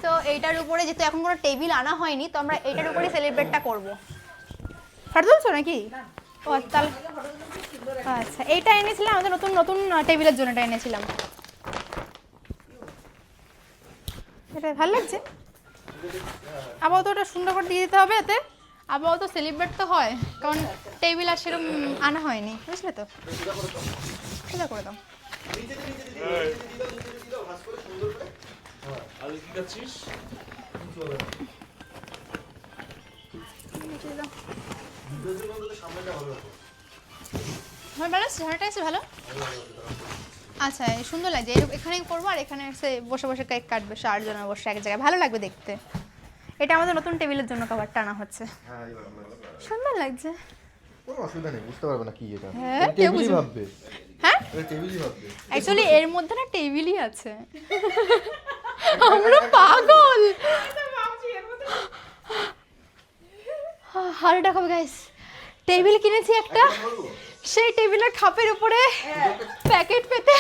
তো এইটার উপরে যেহেতু এখন কোনো টেবিল আনা হয়নি, তো আমরা এইটার উপরে সেলিব্রেটটা করবো। ফটো তুলছো নাকি? ও তাহলে আচ্ছা, এইটা এনেছিলাম আমাদের নতুন নতুন টেবিলের জন্য, এটা এনেছিলাম। এটা ভালো লাগছে। আপাতত ওটা সুন্দর করে দিয়ে দিতে হবে, এতে আপাতত সেলিব্রেট তো হয়, কারণ টেবিল আর সেরকম আনা হয়নি, বুঝলে তো? সোজা করে দাও। আমার ব্যালেন্স ঝাড়াটা এসে ভালো। আচ্ছা, সুন্দর লাগছে। এখানেই করবো, আর এখানে এসে বসে বসে কেক কাটবে, 4 জনের বসে এক জায়গায়, ভালো লাগবে দেখতে। এটা আমাদের নতুন টেবিলের জন্য কভারটা আনা হচ্ছে। সুন্দর লাগছে। কোনো অসুবিধা নেই, বুঝতে পারবে না কি এটা। হ্যাঁ, টেবিলই ভাববে। হ্যাঁ, টেবিলই ভাববে। অ্যাকচুয়ালি এর মধ্যে না টেবিলই আছে। আমরা পাগল। হার্ট অ্যাটাক হবে গাইস। টেবিল কিনেছি একটা, সেই টেবিলের খাপের উপরে প্যাকেট পেতে